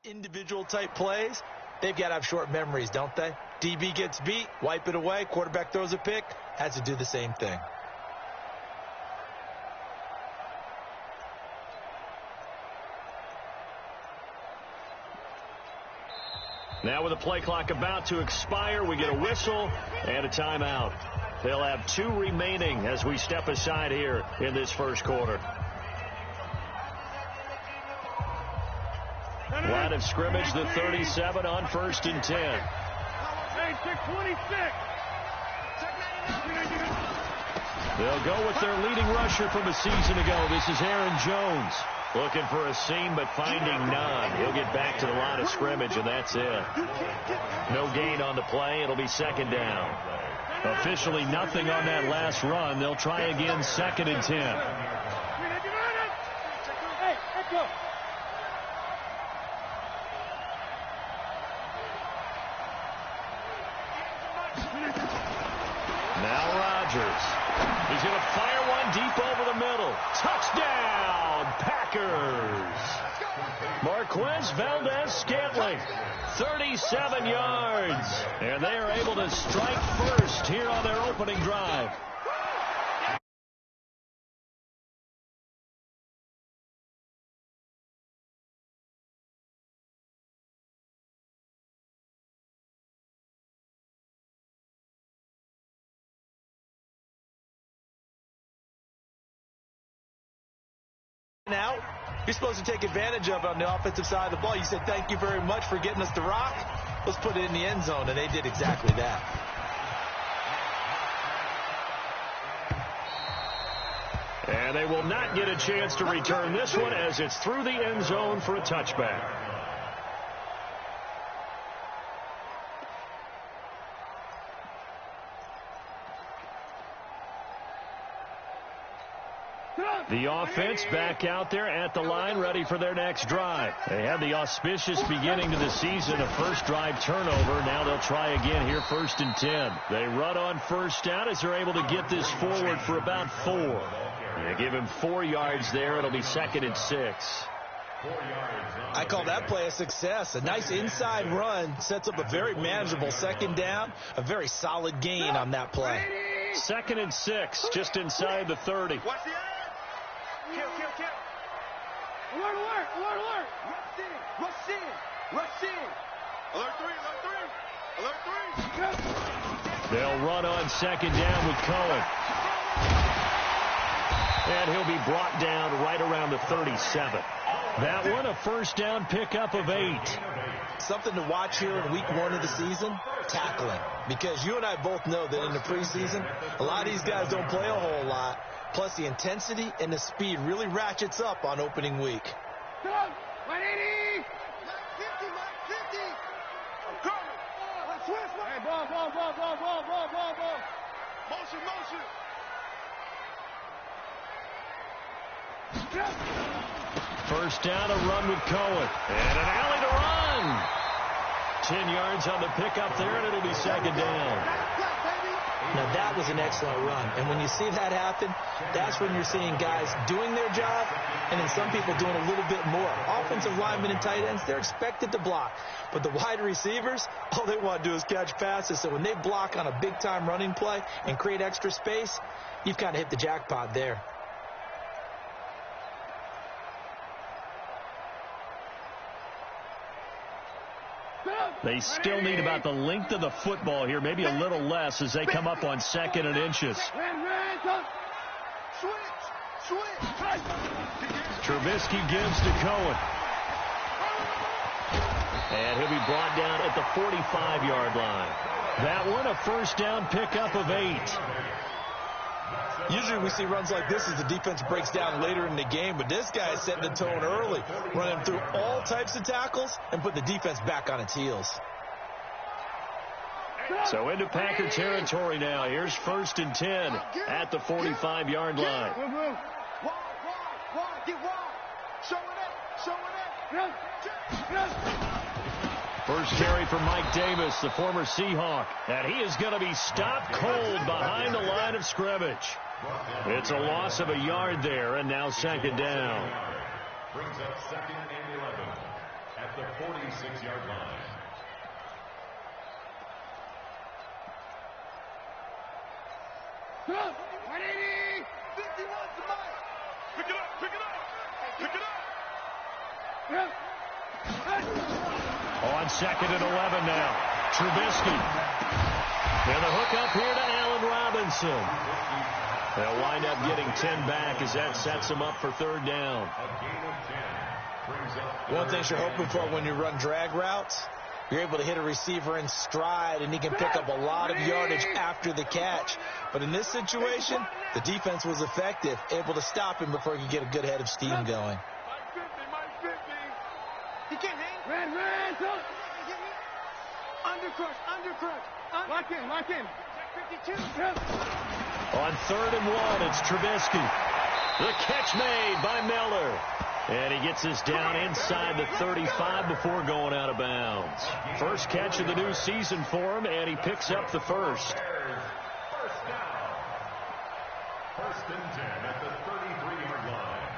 individual type plays, they've got to have short memories, don't they? DB gets beat, wipe it away, quarterback throws a pick, has to do the same thing. Now with the play clock about to expire, we get a whistle and a timeout. They'll have 2 remaining as we step aside here in this first quarter. Line of scrimmage, the 37 on 1st and 10. Hey, 626. They'll go with their leading rusher from a season ago. This is Aaron Jones. Looking for a seam, but finding none. He'll get back to the line of scrimmage, and that's it. No gain on the play. It'll be 2nd down. Officially nothing on that last run. They'll try again, 2nd and 10. Hey, let's go. Now Rodgers. He's going to fire one deep over the middle. Touchdown, Packers. Marquez Valdez-Scantling, 37 yards. And they are able to strike first here on their opening drive. Now, you're supposed to take advantage of it on the offensive side of the ball. You said, thank you very much for getting us the rock. Let's put it in the end zone, and they did exactly that. And they will not get a chance to return this one as it's through the end zone for a touchback. The offense back out there at the line, ready for their next drive. They had the auspicious beginning to the season, a first drive turnover. Now they'll try again here, 1st and 10. They run on 1st down as they're able to get this forward for about 4. They give him 4 yards there. It'll be 2nd and 6. I call that play a success. A nice inside run sets up a very manageable 2nd down, a very solid gain on that play. 2nd and 6, just inside the 30. Kill. Alert, alert, alert, alert. Rush in. Alert 3. They'll run on 2nd down with Cohen. And he'll be brought down right around the 37. That one, a 1st down pickup of 8. Something to watch here in week 1 of the season, tackling. Because you and I both know that in the preseason, a lot of these guys don't play a whole lot. Plus, the intensity and the speed really ratchets up on opening week. 180! 50! I'm coming! Hey, ball. Motion! 1st down, a run with Cohen. And an alley to run. 10 yards on the pickup there, and it'll be 2nd down. Now, that was an excellent run. And when you see that happen, that's when you're seeing guys doing their job and then some people doing a little bit more. Offensive linemen and tight ends, they're expected to block. But the wide receivers, all they want to do is catch passes. So when they block on a big-time running play and create extra space, you've kind of hit the jackpot there. They still need about the length of the football here, maybe a little less as they come up on 2nd and inches. Trubisky gives to Cohen. And he'll be brought down at the 45-yard line. That one, a 1st down pickup of 8. Usually we see runs like this as the defense breaks down later in the game, but this guy is setting the tone early, running through all types of tackles and put the defense back on its heels. So into Packer territory now. Here's 1st and 10 at the 45-yard line. First carry for Mike Davis, the former Seahawk. And he is going to be stopped cold behind the line of scrimmage. It's a loss of a yard there, and now 2nd down. Brings up 2nd and 11 at the 46-yard line. Go! 180! 51's the mic! Pick it up! Pick it up! Pick it up! On 2nd and 11 now. Trubisky. And the hook up here to Allen Robinson. They'll wind up getting 10 back as that sets them up for 3rd down. One thing you're hoping for when you run drag routes, you're able to hit a receiver in stride, and he can pick up a lot of yardage after the catch. But in this situation, the defense was effective, able to stop him before he could get a good head of steam going. Mike 50. He can't hang. Red, go. Undercrush. Lock in. Check 52. On 3rd and 1, it's Trubisky. The catch made by Miller. And he gets this down inside the 35 before going out of bounds. First catch of the new season for him, and he picks up the first. First down. 1st and 10 at the 33-yard line.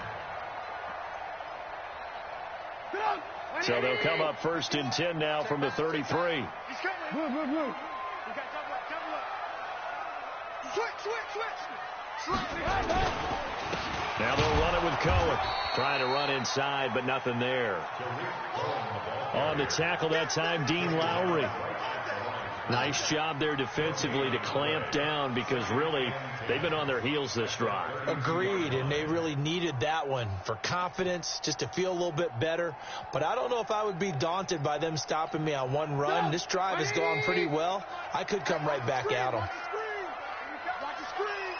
So they'll come up 1st and 10 now from the 33. He's coming. Move. You got double up. Switch. Now they'll run it with Cohen. Trying to run inside, but nothing there. On the tackle that time, Dean Lowry. Nice job there defensively to clamp down, because really they've been on their heels this drive. Agreed, and they really needed that one for confidence, just to feel a little bit better. But I don't know if I would be daunted by them stopping me on one run. This drive has gone pretty well. I could come right back at them. Watch the screen.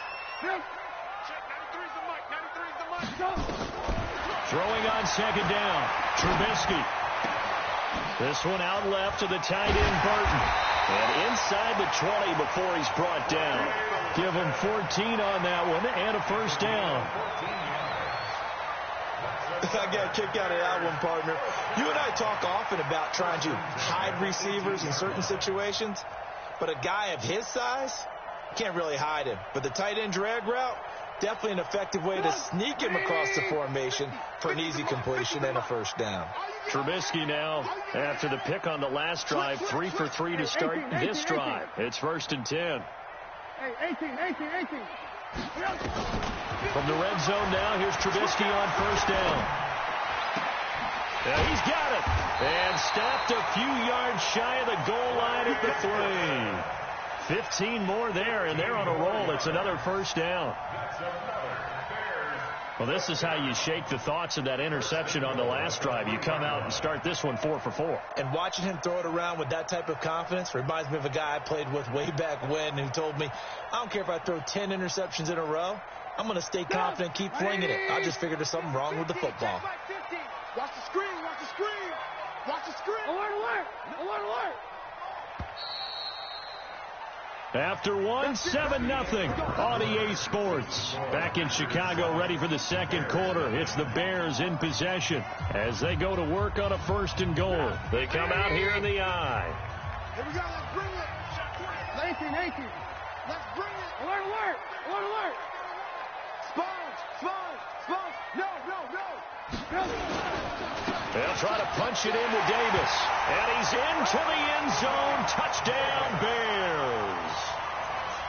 Throwing on 2nd down, Trubisky. This one out left to the tight end, Burton. And inside the 20 before he's brought down. Give him 14 on that one and a 1st down. I got a kick out of that one, partner. You and I talk often about trying to hide receivers in certain situations, but a guy of his size can't really hide him. But the tight end drag route, definitely an effective way to sneak him across the formation for an easy completion and a 1st down. Trubisky now, after the pick on the last drive, 3 for 3 to start this drive. It's 1st and 10. Hey, 18. From the red zone now, here's Trubisky on 1st down. Yeah, he's got it. And stopped a few yards shy of the goal line at the 3. 15 more there, and they're on a roll. It's another 1st down. Well, this is how you shake the thoughts of that interception on the last drive. You come out and start this one 4 for 4. And watching him throw it around with that type of confidence reminds me of a guy I played with way back when who told me, I don't care if I throw 10 interceptions in a row. I'm going to stay confident, keep flinging it. I just figured there's something wrong with the football. Watch the screen. Alert. After one, 7-0 on EA Sports. Back in Chicago, ready for the 2nd quarter. It's the Bears in possession as they go to work on a 1st and goal. They come out here in the eye. Here we go. Let's bring it. 18. Let's bring it. Alert. Sponge. No. They'll try to punch it into Davis. And he's into the end zone. Touchdown, Bears.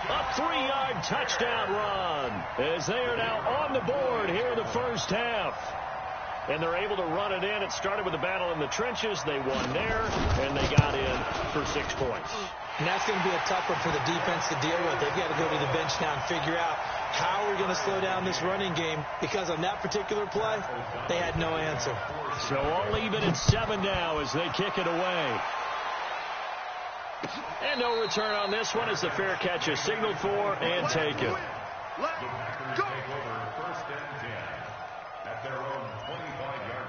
A 3-yard touchdown run as they are now on the board here in the 1st half. And they're able to run it in. It started with a battle in the trenches. They won there, and they got in for 6 points. And that's going to be a tough one for the defense to deal with. They've got to go to the bench now and figure out how we're going to slow down this running game, because on that particular play, they had no answer. So all even at 7 now as they kick it away. And no return on this one as the fair catch is signaled for and taken. Let's go. Take over 1st and 10 at their own 25-yard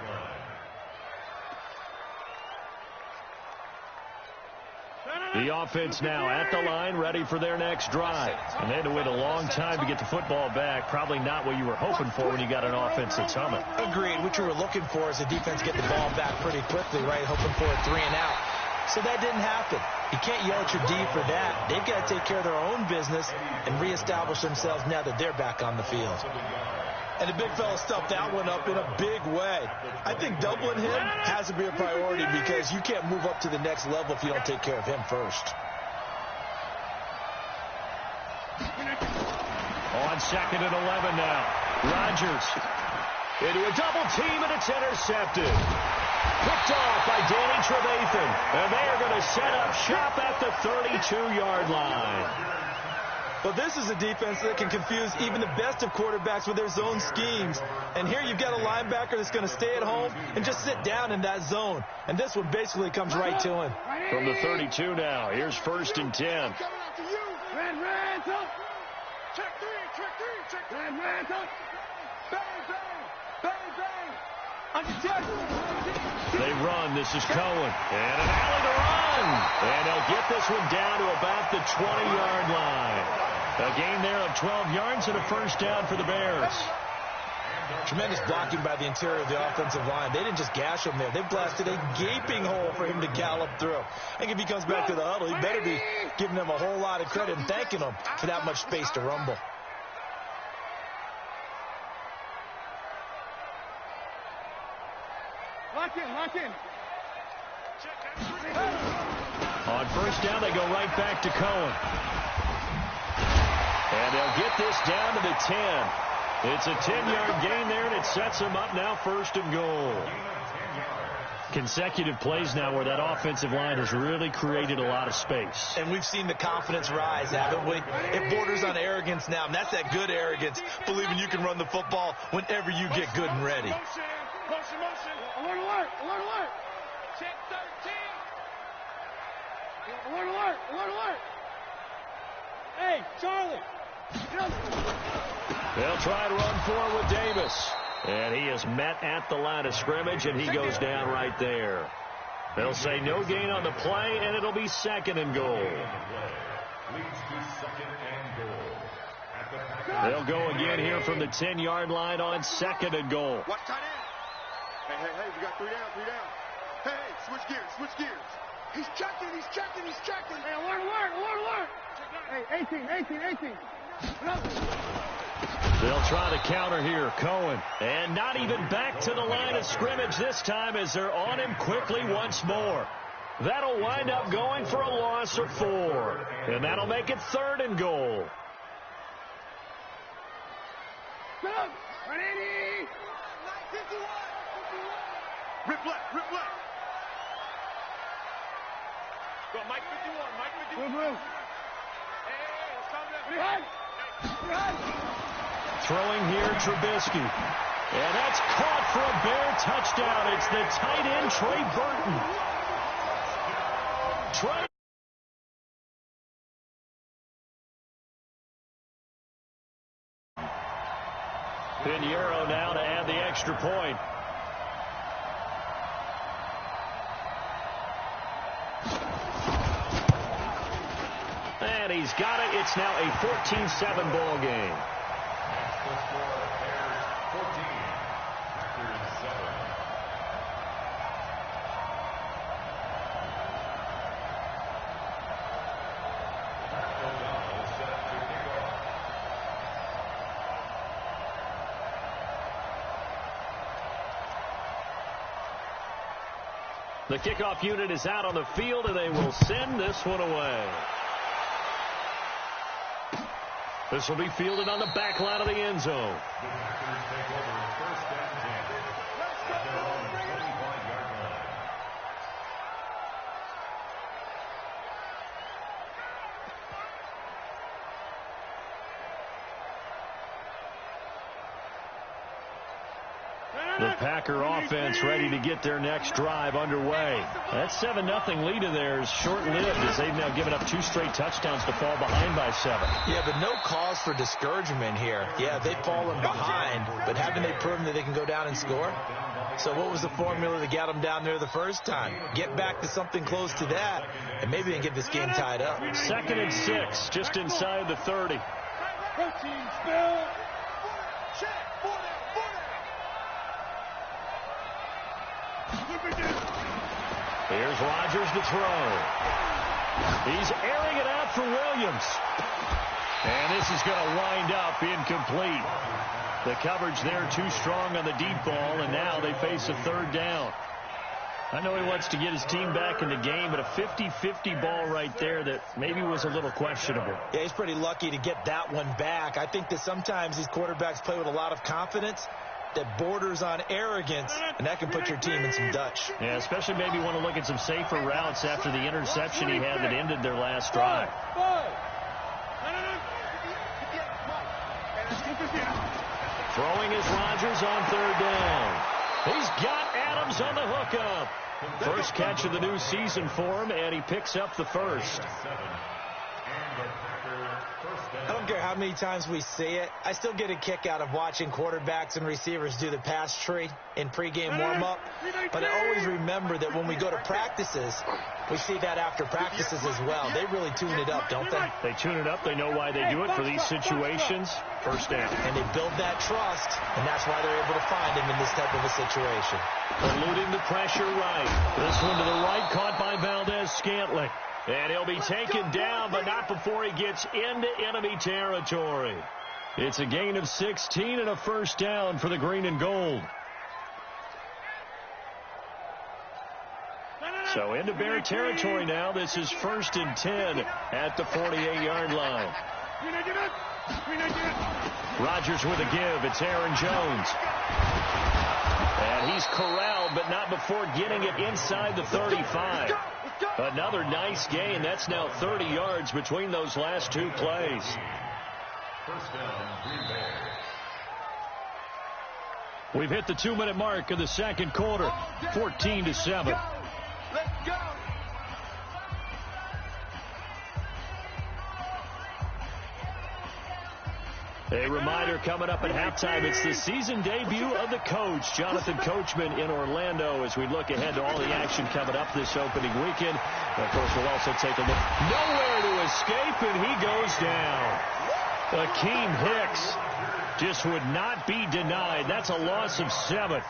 line. The offense now at the line, ready for their next drive. And they had to wait a long time to get the football back. Probably not what you were hoping for when you got an offense that's humming. Agreed. What you were looking for is the defense get the ball back pretty quickly, right? Hoping for a 3 and out. So that didn't happen. You can't yell at your D for that. They've got to take care of their own business and reestablish themselves now that they're back on the field. And the big fella stuffed that one up in a big way. I think doubling him has to be a priority because you can't move up to the next level if you don't take care of him first. On 2nd and 11 now. Rodgers into a double team, and it's intercepted. Picked off by Danny Trevathan. And they are going to set up shop at the 32-yard line. Well, this is a defense that can confuse even the best of quarterbacks with their zone schemes. And here you've got a linebacker that's going to stay at home and just sit down in that zone. And this one basically comes right to him. From the 32 now, here's 1st and 10. Red, up. Check three. Red, up. Bang. On your chest. They run. This is Cohen. And an alley to run. And they'll get this one down to about the 20-yard line. A gain there of 12 yards and a first down for the Bears. Tremendous blocking by the interior of the offensive line. They didn't just gash him there. They blasted a gaping hole for him to gallop through. I think if he comes back to the huddle, he better be giving them a whole lot of credit and thanking them for that much space to rumble. Lock in. On first down, they go right back to Cohen. And they'll get this down to the 10. It's a 10-yard gain there, and it sets them up now 1st and goal. Consecutive plays now where that offensive line has really created a lot of space. And we've seen the confidence rise, haven't we? It borders on arrogance now, and that's that good arrogance, believing you can run the football whenever you get good and ready. Motion. Alert. Check 13. Alert. Hey, Charlie. They'll try to run forward with Davis. And he is met at the line of scrimmage, and he goes down right there. They'll say no gain on the play, and it'll be 2nd and goal. They'll go again here from the 10-yard line on 2nd and goal. Watch tight end. Hey, we got 3 down. Hey, switch gears. He's checking. Hey, alert. Hey, 18. They'll try the counter here. Cohen. And not even back to the line of scrimmage this time as they're on him quickly once more. That'll wind up going for a loss of 4. And that'll make it 3rd and goal. Ready? Rip left. Go, Mike 51. Hey, let's Throwing here, Trubisky. And that's caught for a Bear touchdown. It's the tight end, Trey Burton. Pinheiro now to add the extra point. And he's got it. It's now a 14-7 ball game. The kickoff unit is out on the field, and they will send this one away. This will be fielded on the back line of the end zone. The Packer offense ready to get their next drive underway. That 7-0 lead of theirs short-lived as they've now given up 2 straight touchdowns to fall behind by 7. Yeah, but no cause for discouragement here. Yeah, they've fallen behind, but haven't they proven that they can go down and score? So what was the formula that got them down there the first time? Get back to something close to that, and maybe they can get this game tied up. 2nd and 6, just inside the 30. Here's Rodgers to throw. He's airing it out for Williams. And this is going to wind up incomplete. The coverage there too strong on the deep ball, and now they face a third down. I know he wants to get his team back in the game, but a 50-50 ball right there that maybe was a little questionable. Yeah, he's pretty lucky to get that one back. I think that sometimes these quarterbacks play with a lot of confidence that borders on arrogance, and that can put your team in some Dutch. Yeah, especially maybe want to look at some safer routes after the interception he had that ended their last drive. Throwing is Rodgers on third down. He's got Adams on the hookup. First catch of the new season for him, and he picks up the first. I don't care how many times we see it. I still get a kick out of watching quarterbacks and receivers do the pass tree in pregame warm-up. But I always remember that when we go to practices, we see that after practices as well. They really tune it up, don't they? They tune it up. They know why they do it for these situations. First down. And they build that trust, and that's why they're able to find him in this type of a situation. Eluding the pressure right. This one to the right, caught by Valdez-Scantling. And he'll be taken down, but not before he gets into enemy territory. It's a gain of 16 and a first down for the green and gold. So into Bear territory now. This is 1st and 10 at the 48-yard line. Rodgers with a give. It's Aaron Jones. And he's corralled, but not before getting it inside the 35. Another nice gain. That's now 30 yards between those last two plays. First down, Green Bay. We've hit the 2-minute mark of the second quarter. 14-7. Let's go. A reminder coming up at halftime, it's the season debut of the coach, Jonathan Coachman, in Orlando, as we look ahead to all the action coming up this opening weekend. And of course, we'll also take a look. Nowhere to escape, and he goes down. Akeem Hicks just would not be denied. That's a loss of 7.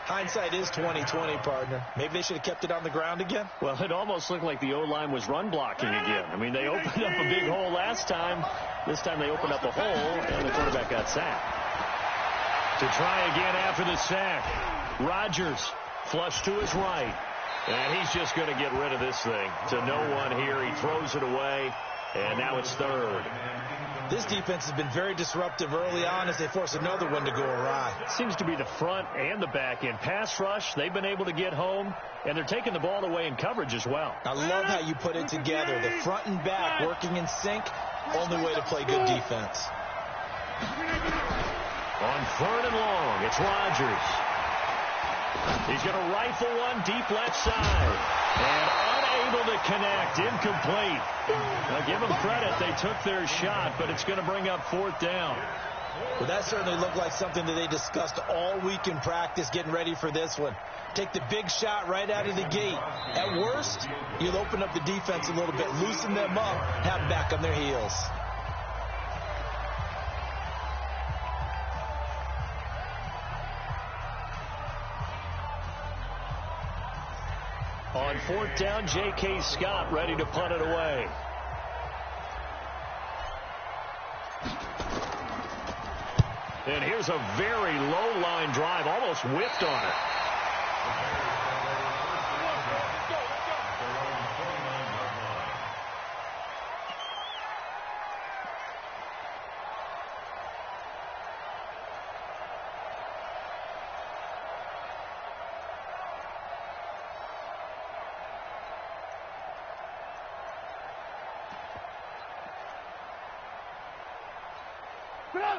Hindsight is 20/20, partner. Maybe they should have kept it on the ground again. Well, it almost looked like the O-line was run blocking again. I mean, they opened up a big hole last time. This time they opened up a hole, and the quarterback got sacked. To try again after the sack, Rodgers flush to his right. And he's just going to get rid of this thing. To no one here. He throws it away, and now it's third. This defense has been very disruptive early on as they force another one to go awry. Seems to be the front and the back end. Pass rush, they've been able to get home, and they're taking the ball away in coverage as well. I love how you put it together. The front and back working in sync. Only way to play good defense. On 3rd and long, it's Rodgers. He's going to rifle one deep left side. And unable to connect. Incomplete. Now give them credit. They took their shot, but it's going to bring up 4th down. Well, that certainly looked like something that they discussed all week in practice getting ready for this one. Take the big shot right out of the gate. At worst, you'll open up the defense a little bit, loosen them up, have them back on their heels. On 4th down, J.K. Scott ready to punt it away. And here's a very low line drive, almost whipped on it.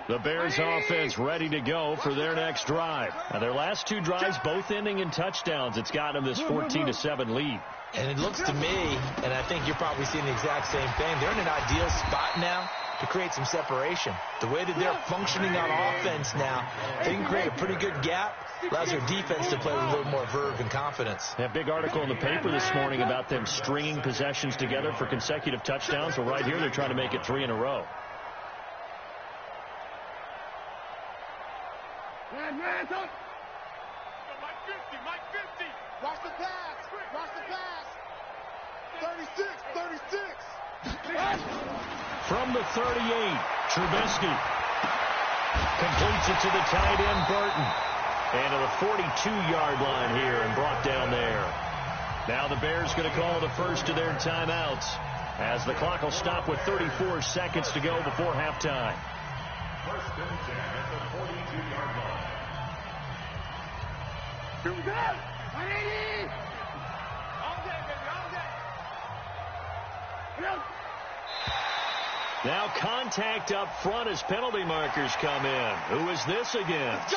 The Bears offense ready to go for their next drive. Now, their last 2 drives both ending in touchdowns. It's gotten them this 14-7 lead. And it looks to me, and I think you're probably seeing the exact same thing, they're in an ideal spot now to create some separation. The way that they're functioning on offense now, they can create a pretty good gap. Allows their defense to play with a little more verve and confidence. That big article in the paper this morning about them stringing possessions together for consecutive touchdowns. Well, right here, they're trying to make it 3 in a row. Hands up. Mike 50, Mike 50. Watch the pass. Watch the pass. 36. From the 38, Trubisky. Completes it to the tight end, Burton. And to the 42-yard line here and brought down there. Now the Bears going to call the first of their timeouts as the clock will stop with 34 seconds to go before halftime. First and 10 at the 42-yard line. Here we go. 180. All day, baby, all day. Get out. Now contact up front as penalty markers come in. Who is this against?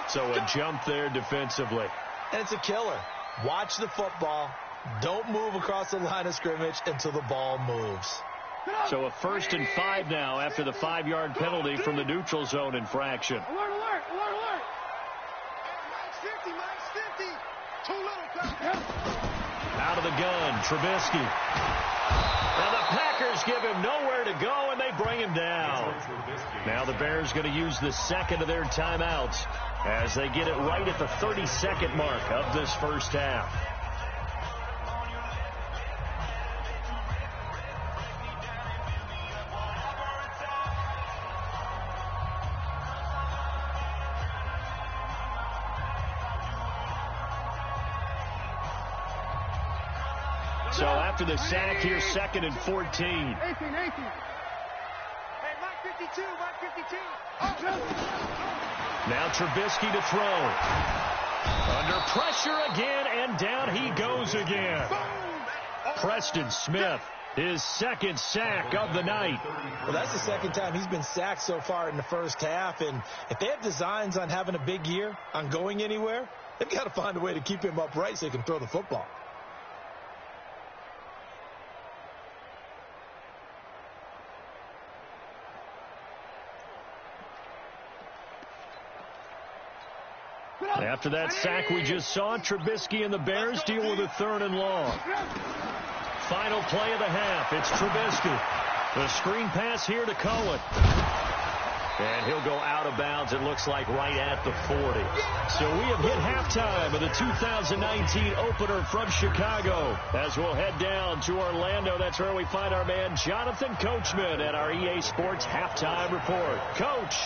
So a jump there defensively. And it's a killer. Watch the football. Don't move across the line of scrimmage until the ball moves. So a 1st and 5 now after the 5-yard penalty from the neutral zone infraction. Alert, alert, alert, alert. Max 50, 50. Too little. Out of the gun, Trubisky. And the Packers give him nowhere to go, and they bring him down. Now the Bears going to use the second of their timeouts as they get it right at the 32nd mark of this first half. So after the sack here, 2nd and 14. 18. Hey, Mike 52, Mike 52. Now Trubisky to throw. Under pressure again, and down he goes again. Preston Smith, his 2nd sack of the night. Well, that's the 2nd time he's been sacked so far in the first half. And if they have designs on having a big year, on going anywhere, they've got to find a way to keep him upright so he can throw the football. After that sack we just saw, Trubisky and the Bears deal with a 3rd and long. Final play of the half. It's Trubisky. The screen pass here to Cohen. And he'll go out of bounds, it looks like, right at the 40. So we have hit halftime of the 2019 opener from Chicago. As we'll head down to Orlando, that's where we find our man Jonathan Coachman at our EA Sports Halftime Report. Coach,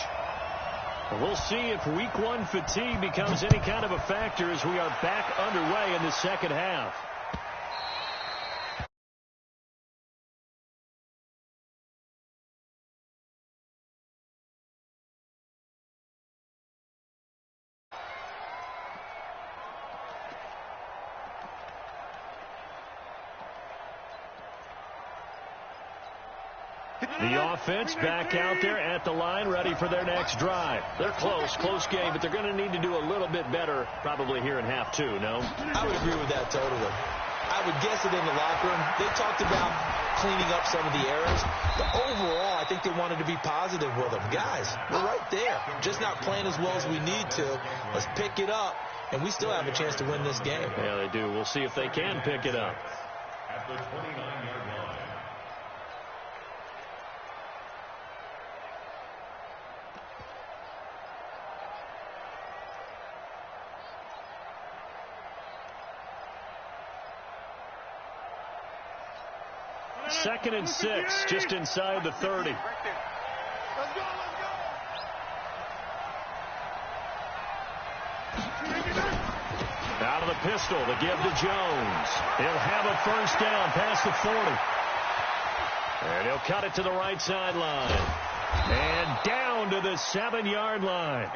we'll see if week 1 fatigue becomes any kind of a factor as we are back underway in the second half. The offense back out there at the line, ready for their next drive. They're close game, but they're going to need to do a little bit better probably here in half 2, no? I would agree with that totally. I would guess it in the locker room. They talked about cleaning up some of the errors, but overall, I think they wanted to be positive with them. Guys, we're right there. Just not playing as well as we need to. Let's pick it up, and we still have a chance to win this game. Yeah, they do. We'll see if they can pick it up. At the 29-yard line. Second and 6, just inside the 30. Let's go. Out of the pistol to give to Jones. He'll have a first down past the 40. And he'll cut it to the right sideline. And down to the 7-yard line.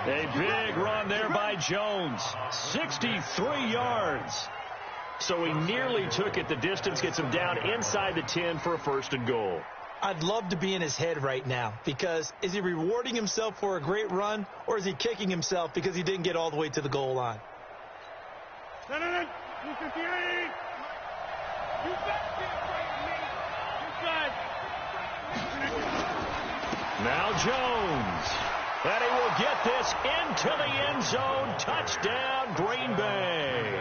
A big run there by Jones. 63 yards. So he nearly took it the distance, gets him down inside the 10 for a 1st and goal. I'd love to be in his head right now, because is he rewarding himself for a great run, or is he kicking himself because he didn't get all the way to the goal line? No. 258. You back here, Now Jones. And he will get this into the end zone. Touchdown, Green Bay.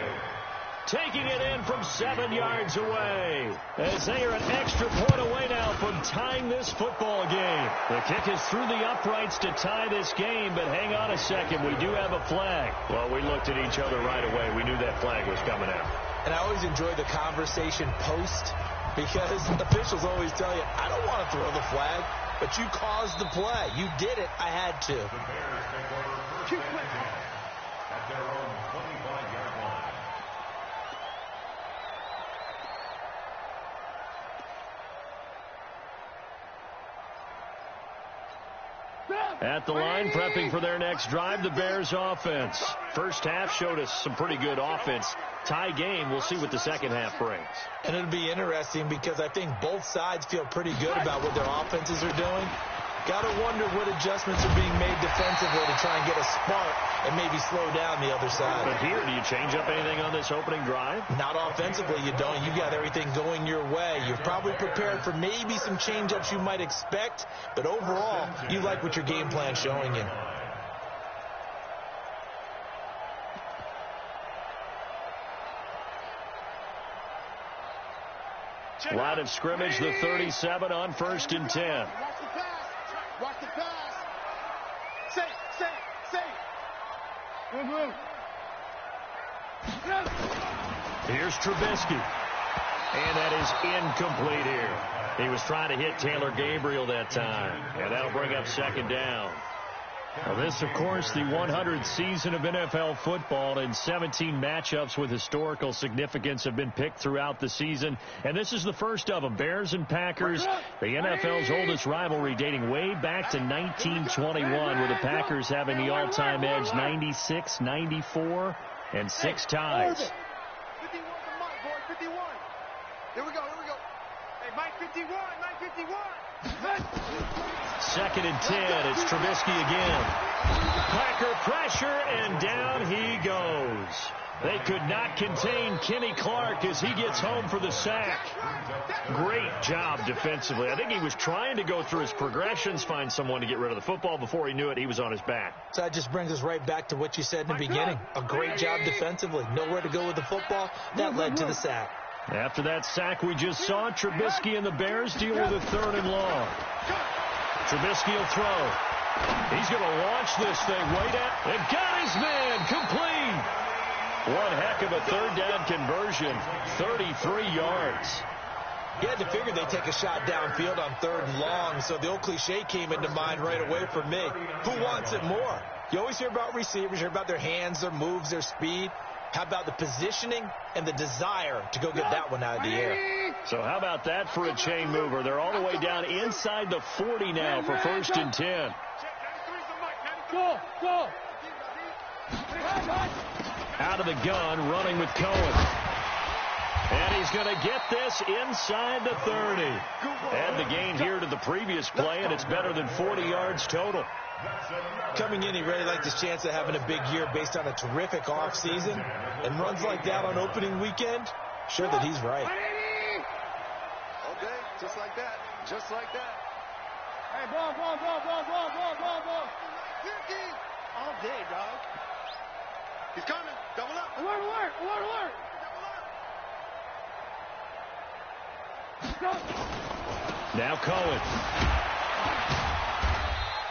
Taking it in from 7 yards away, as they are an extra point away now from tying this football game. The kick is through the uprights to tie this game, but hang on a second, we do have a flag. Well, we looked at each other right away. We knew that flag was coming out. And I always enjoy the conversation post, because officials always tell you, I don't want to throw the flag, but you caused the play. You did it. I had to. The Bears take over first and 10 at their own 25-yard line. At the line, prepping for their next drive, the Bears offense. First half showed us some pretty good offense. Tie game. We'll see what the second half brings. And it'll be interesting because I think both sides feel pretty good about what their offenses are doing. Got to wonder what adjustments are being made defensively to try and get a spark and maybe slow down the other side. But here, do you change up anything on this opening drive? Not offensively, you don't. You've got everything going your way. You're probably prepared for maybe some change-ups you might expect, but overall, you like what your game plan's showing you. Line of scrimmage, the 37 on 1st and 10. Watch the pass. Watch the pass. Safe. Move. Here's Trubisky. And that is incomplete here. He was trying to hit Taylor Gabriel that time. And that'll bring up second down. Now this, of course, the 100th season of NFL football, and 17 matchups with historical significance have been picked throughout the season. And this is the first of them, Bears and Packers, the NFL's oldest rivalry dating way back to 1921, with the Packers having the all-time edge 96, 94, and 6 ties. 51 to Mike, boy, 51. Here we go. Hey, Mike 51. 2nd and 10. It's Trubisky again. Packer pressure, and down he goes. They could not contain Kenny Clark as he gets home for the sack. Great job defensively. I think he was trying to go through his progressions, find someone to get rid of the football. Before he knew it, he was on his back. So that just brings us right back to what you said in the beginning. A great job defensively. Nowhere to go with the football. That led to the sack. After that sack we just saw, Trubisky and the Bears deal with a 3rd and long. Trubisky will throw. He's going to launch this thing way down. And got his man complete. One heck of a 3rd down conversion. 33 yards. You had to figure they'd take a shot downfield on 3rd and long, so the old cliche came into mind right away for me. Who wants it more? You always hear about receivers, you hear about their hands, their moves, their speed. How about the positioning and the desire to go get that one out of the air? So how about that for a chain mover? They're all the way down inside the 40 now for 1st and 10. Go. Out of the gun, running with Cohen. And he's going to get this inside the 30. Add the gain here to the previous play, and it's better than 40 yards total. Coming in, he really liked his chance of having a big year based on a terrific offseason. And runs like that on opening weekend, sure that he's right. Okay, just like that. Hey, ball. All day, dog. He's coming. Double up. Alert. Now Cohen.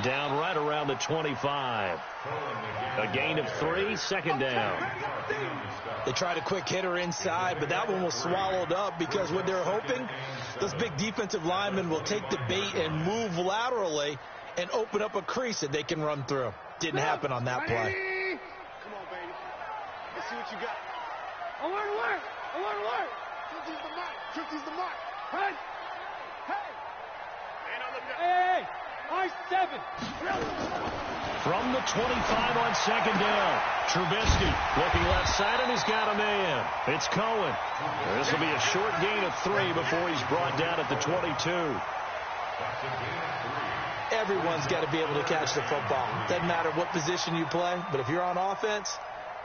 Down right around the 25. A gain of 3, 2nd down. They tried a quick hitter inside, but that one was swallowed up because what they're hoping, those big defensive linemen will take the bait and move laterally and open up a crease that they can run through. Didn't happen on that play. Come on, baby. Let's see what you got. Alert. Tricky's the mark. Hey. Hey. I-7. From the 25 on 2nd down. Trubisky looking left side, and he's got a man. It's Cohen. This will be a short gain of 3 before he's brought down at the 22. Everyone's got to be able to catch the football. Doesn't matter what position you play, but if you're on offense,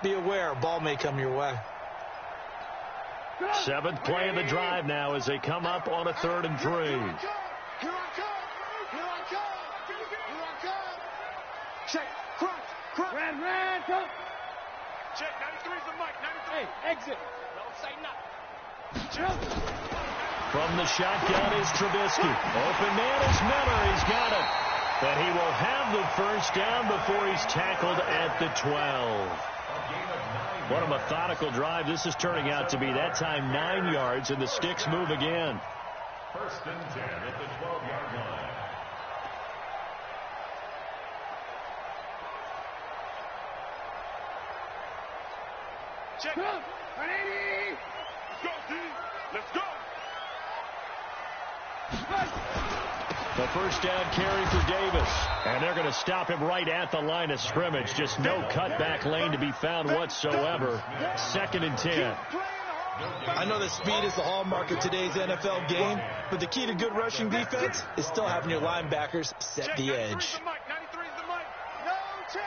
be aware a ball may come your way. 7th play of the drive now as they come up on a 3rd and 3. Here I come. Check. Crunch. Red. Check. 93's the mic. 93. Hey, exit. Don't say nothing. From the shotgun is Trubisky. Open man is Miller. He's got it. But he will have the 1st down before he's tackled at the 12. What a methodical drive. This is turning out to be, that time, 9 yards, and the sticks move again. 1st and 10 at the 12-yard line. Check. 180. Let's go, D. Let's go. The first down carry for Davis. And they're going to stop him right at the line of scrimmage. Just no cutback lane to be found whatsoever. 2nd and 10. I know that speed is the hallmark of today's NFL game, but the key to good rushing defense is still having your linebackers set the edge. 93's the mic. No chance.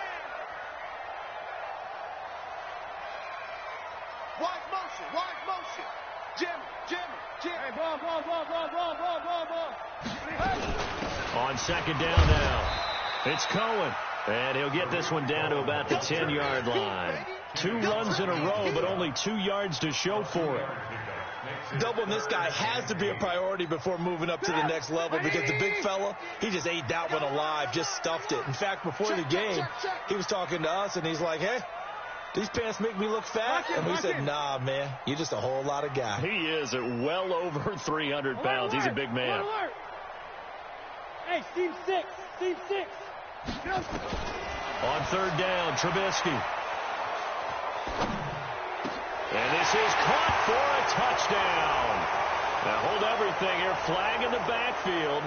Wide motion. Jimmy. Hey, ball. On 2nd down now, it's Cohen. And he'll get this one down to about the 10-yard line. 2 runs in a row, but only 2 yards to show for it. Doubling this guy has to be a priority before moving up to the next level, because the big fella, he just ate that one alive, just stuffed it. In fact, before the game, he was talking to us, and he's like, hey, these pants make me look fat. And we said, nah, man, you're just a whole lot of guy. He is at well over 300 pounds. He's a big man. Hey, Steve 6. On 3rd down, Trubisky. And this is caught for a touchdown. Now hold everything here. Flag in the backfield.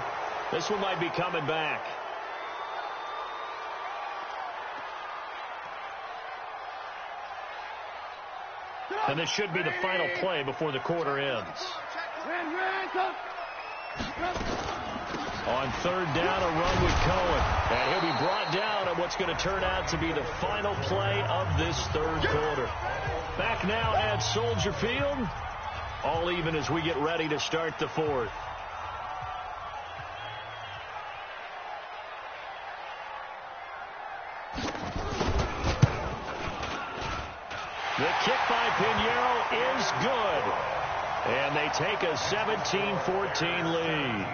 This one might be coming back. And this should be the final play before the quarter ends. On 3rd down, a run with Cohen. And he'll be brought down on what's going to turn out to be the final play of this 3rd quarter. Back now at Soldier Field. All even as we get ready to start the 4th. The kick by Pinheiro is good. And they take a 17-14 lead.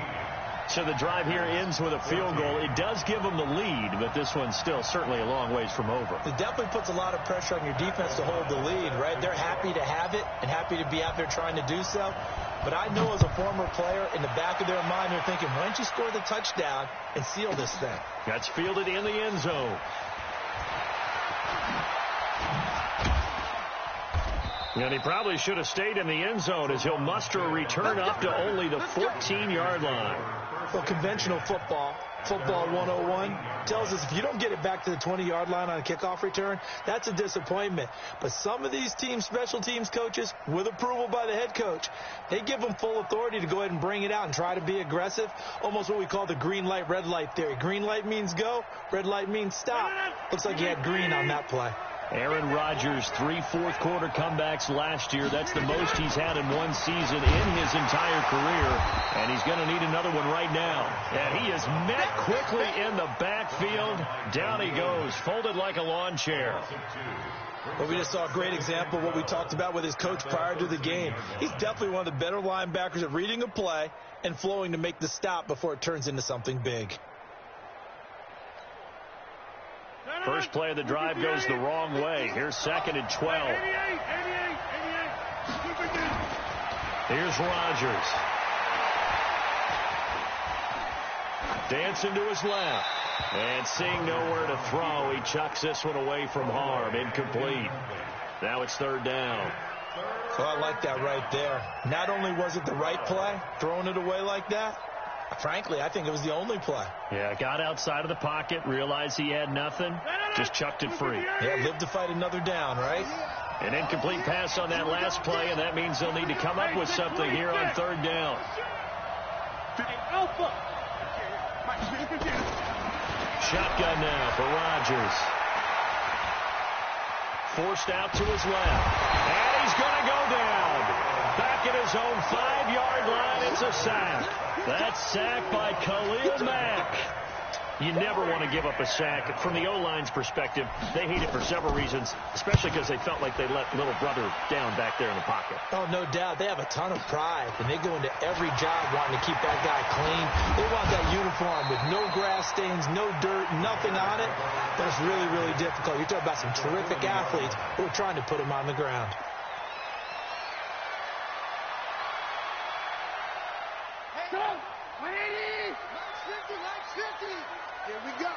So the drive here ends with a field goal. It does give them the lead, but this one's still certainly a long ways from over. It definitely puts a lot of pressure on your defense to hold the lead, right? They're happy to have it and happy to be out there trying to do so. But I know as a former player, in the back of their mind, they're thinking, why don't you score the touchdown and seal this thing? That's fielded in the end zone. And he probably should have stayed in the end zone, as he'll muster a return up to only the 14-yard line. Well, conventional football 101, tells us if you don't get it back to the 20-yard line on a kickoff return, that's a disappointment. But some of these team special teams coaches, with approval by the head coach, they give them full authority to go ahead and bring it out and try to be aggressive, almost what we call the green light, red light theory. Green light means go, red light means stop. Looks like he had green on that play. Aaron Rodgers, 3 fourth-quarter comebacks last year. That's the most he's had in one season in his entire career. And he's going to need another one right now. And he is met quickly in the backfield. Down he goes, folded like a lawn chair. Well, we just saw a great example of what we talked about with his coach prior to the game. He's definitely one of the better linebackers at reading a play and flowing to make the stop before it turns into something big. First play of the drive goes the wrong way. Here's 2nd and 12. Here's Rodgers. Dancing to his left. And seeing nowhere to throw, he chucks this one away from harm. Incomplete. Now it's 3rd down. So I like that right there. Not only was it the right play, throwing it away like that, frankly, I think it was the only play. Yeah, got outside of the pocket, realized he had nothing, just chucked it free. Yeah, live to fight another down, right? An incomplete pass on that last play, and that means they'll need to come up with something here on 3rd down. Shotgun now for Rodgers. Forced out to his left. And he's going to go down. Back at his own 5-yard line, it's a sack. That's sacked by Khalil Mack. You never want to give up a sack. From the O-line's perspective, they hate it for several reasons, especially because they felt like they let little brother down back there in the pocket. Oh, no doubt. They have a ton of pride, and they go into every job wanting to keep that guy clean. They want that uniform with no grass stains, no dirt, nothing on it. But it's really, really difficult. You're talking about some terrific athletes who are trying to put him on the ground. Here we go.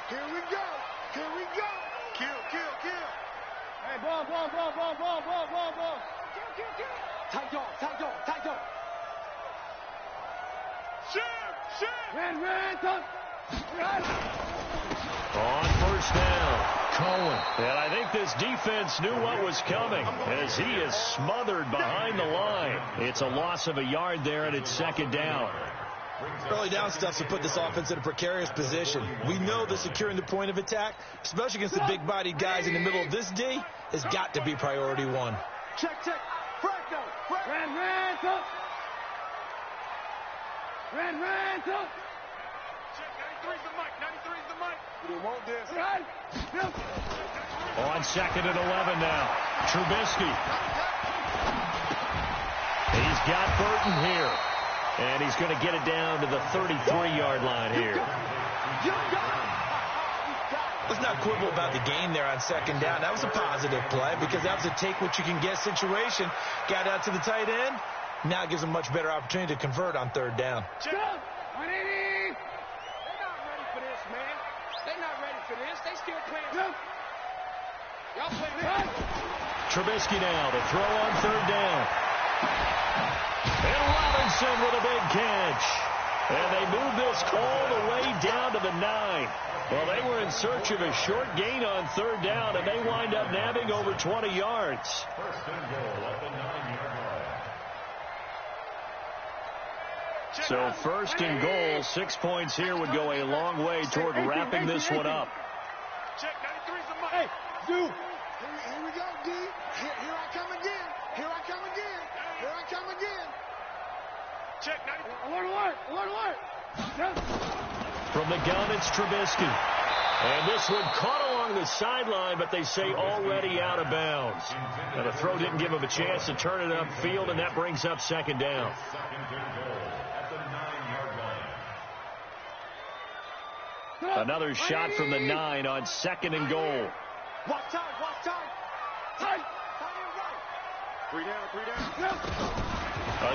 Here we go. Here we go. Kill. Hey, ball. Tight dog. Shoot. Red, touch. On first down, Cohen. And I think this defense knew what was coming as he is smothered behind the line. It's a loss of a yard there, and it's second down. Early down stuff to put this offense in a precarious position. We know that securing the point of attack, especially against the big-bodied guys in the middle of this D, has got to be priority one. Check. Red, touch. Red, touch. Check, 93's the mic. We want this. Red. On second and 11 now. Trubisky. He's got Burton here. And he's going to get it down to the 33-yard line here. Let's not quibble about the gain there on second down. That was a positive play because that was a take-what-you-can-get situation. Got out to the tight end. Now gives them a much better opportunity to convert on third down. Check. 180. They're not ready for this. They still playing. Y'all playing. Trubisky now to throw on third down. And Robinson with a big catch. And they move this all the way down to the 9. Well, they were in search of a short gain on third down, and they wind up nabbing over 20 yards. First and goal at the 9-yard line. So first and goal, 6 points here would go a long way toward wrapping this one up. Check, 93's the mic. Hey, Zoo. Here we go, D. Here I come again. Check, 93. Alert. From the gun, it's Trubisky. And this one caught along the sideline, but they say already out of bounds. And the throw didn't give him a chance to turn it upfield, and that brings up second down. Second and goal at the 9-yard line. Another shot from the 9 on second and goal. Watch time. Tight. 3 down.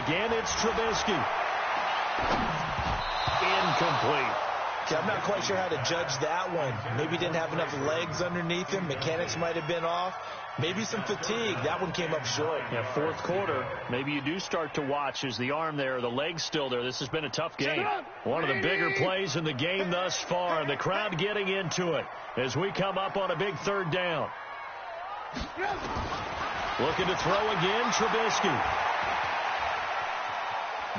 Again, it's Trubisky. Incomplete. Okay, I'm not quite sure how to judge that one. Maybe he didn't have enough legs underneath him. Mechanics might have been off. Maybe some fatigue. That one came up short. Yeah, fourth quarter. Maybe you do start to watch. Is the arm there, the leg's still there? This has been a tough game. One of the bigger plays in the game thus far. And the crowd getting into it as we come up on a big third down. Looking to throw again, Trubisky.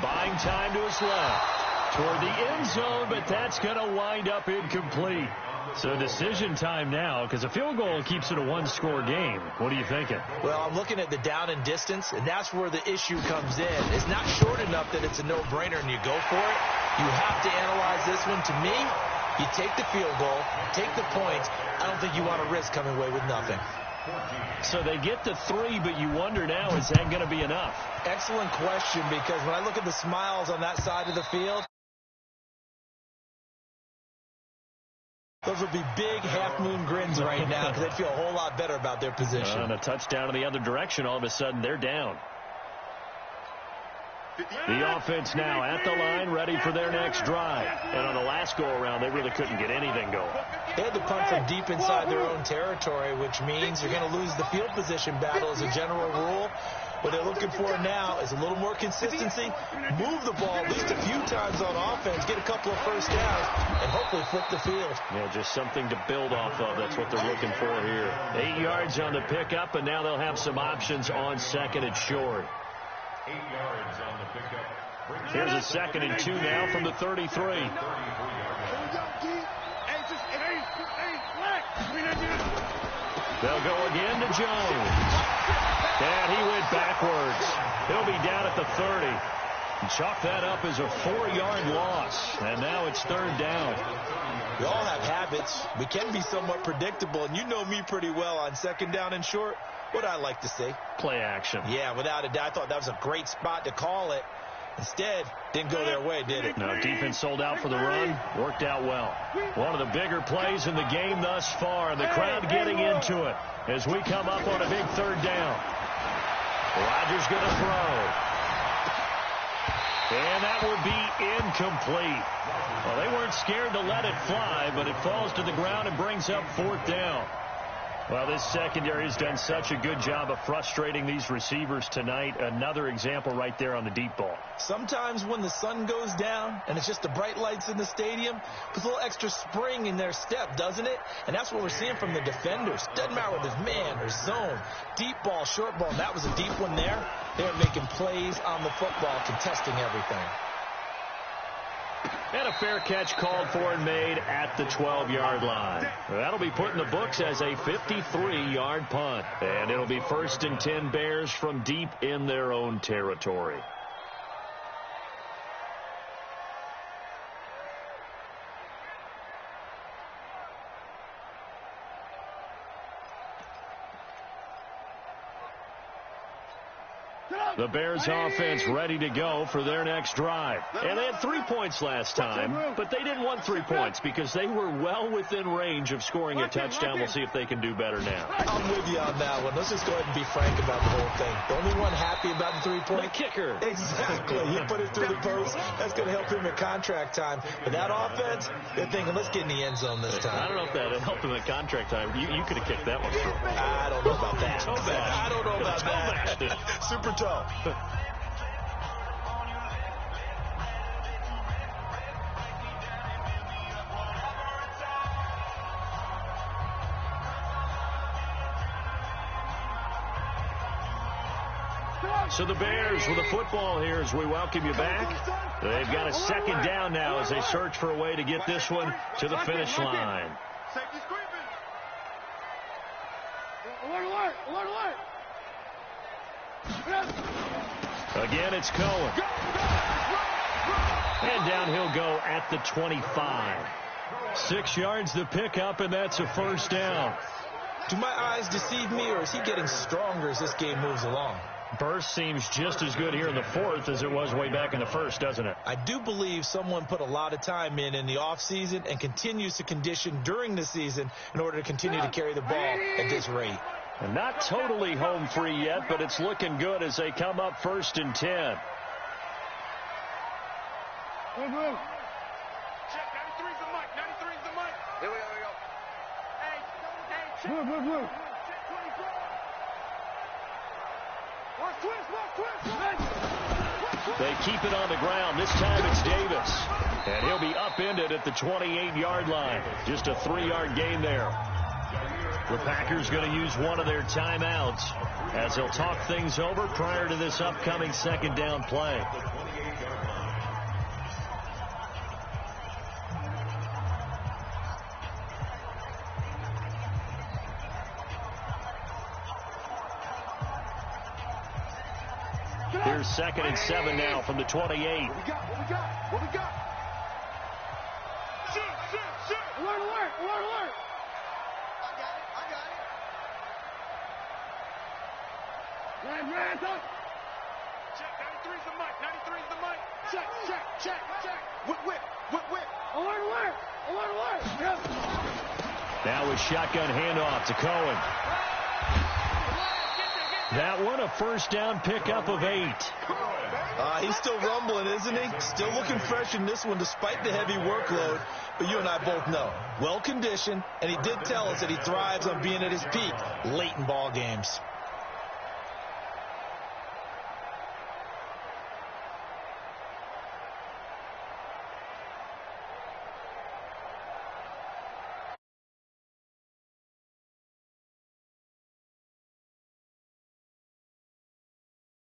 Buying time to his left. Toward the end zone, but that's going to wind up incomplete. So decision time now, because a field goal keeps it a one-score game. What are you thinking? Well, I'm looking at the down and distance, and that's where the issue comes in. It's not short enough that it's a no-brainer and you go for it. You have to analyze this one. To me, you take the field goal, take the points. I don't think you want to risk coming away with nothing. So they get the 3, but you wonder now, is that going to be enough? Excellent question, because when I look at the smiles on that side of the field, those would be big half-moon grins right now because they'd feel a whole lot better about their position. And a touchdown in the other direction, all of a sudden they're down. The offense now at the line, ready for their next drive. And on the last go-around, they really couldn't get anything going. They had to punt from deep inside their own territory, which means you're going to lose the field position battle as a general rule. What they're looking for now is a little more consistency, move the ball at least a few times on offense, get a couple of first downs, and hopefully flip the field. Yeah, just something to build off of. That's what they're looking for here. 8 yards on the pickup, and now they'll have some options on second and short. 8 yards on the pickup. Here's a 2nd and 2 now from the 33. They'll go again to Jones. And he went backwards. He'll be down at the 30. And chalk that up as a 4-yard loss. And now it's third down. We all have habits. We can be somewhat predictable, and you know me pretty well on second down and short. What I like to see. Play action. Yeah, without a doubt. I thought that was a great spot to call it. Instead, didn't go their way, did it? No, defense sold out for the run. Worked out well. One of the bigger plays in the game thus far. The crowd getting into it as we come up on a big third down. Rodgers going to throw. And that would be incomplete. Well, they weren't scared to let it fly, but it falls to the ground and brings up fourth down. Well, this secondary has done such a good job of frustrating these receivers tonight. Another example right there on the deep ball. Sometimes when the sun goes down and it's just the bright lights in the stadium, puts a little extra spring in their step, doesn't it? And that's what we're seeing from the defenders. Doesn't matter whether it's man or zone, deep ball, short ball. And that was a deep one there. They're making plays on the football, contesting everything. And a fair catch called for and made at the 12-yard line. That'll be put in the books as a 53-yard punt. And it'll be 1st and 10 Bears from deep in their own territory. The Bears offense ready to go for their next drive. And they had 3 points last time, but they didn't want 3 points because they were well within range of scoring a touchdown. We'll see if they can do better now. I'm with you on that one. Let's just go ahead and be frank about the whole thing. The only one happy about the 3-point? The kicker. Exactly. He put it through the post. That's going to help him in contract time. But that offense, they're thinking, let's get in the end zone this time. I don't know if that helped him in contract time. You could have kicked that one through. I don't know about that. Toe bad. I don't know about that. Super toe. So the Bears with the football here as we welcome you back. They've got a second down now as they search for a way to get this one to the finish line. Safety screaming. Alert, alert, alert, alert. Again, it's Cohen. And down he'll go at the 25. 6 yards the pickup, and that's a first down. Do my eyes deceive me, or is he getting stronger as this game moves along? Burst seems just as good here in the fourth as it was way back in the first, doesn't it? I do believe someone put a lot of time in the offseason and continues to condition during the season in order to continue to carry the ball at this rate. And not totally home free yet, but it's looking good as they come up 1st and 10. Move, move. Check, 93's the mic, 93's the mic. Here we go, here we go. Hey, check. Move, move, move. Check 24. Watch twist, watch twist. They keep it on the ground. This time it's Davis. And he'll be upended at the 28-yard line. Just a 3-yard gain there. The Packers going to use one of their timeouts as they'll talk things over prior to this upcoming second down play. Here's 2nd and 7 now from the 28. What we got, what we got, what we got? Shoot, shoot, shoot. Alert, alert, alert, alert. I got it. Hands up. Check, 93's the mic, 93's the mic. Check, check, check, check. Whip, whip, whip, whip. Alert, alert, alert, alert. Yep. Now with shotgun handoff to Cohen. That one, a first down pickup of 8. He's still rumbling, isn't he? Still looking fresh in this one despite the heavy workload. But you and I both know, well-conditioned, and he did tell us that he thrives on being at his peak late in ball games.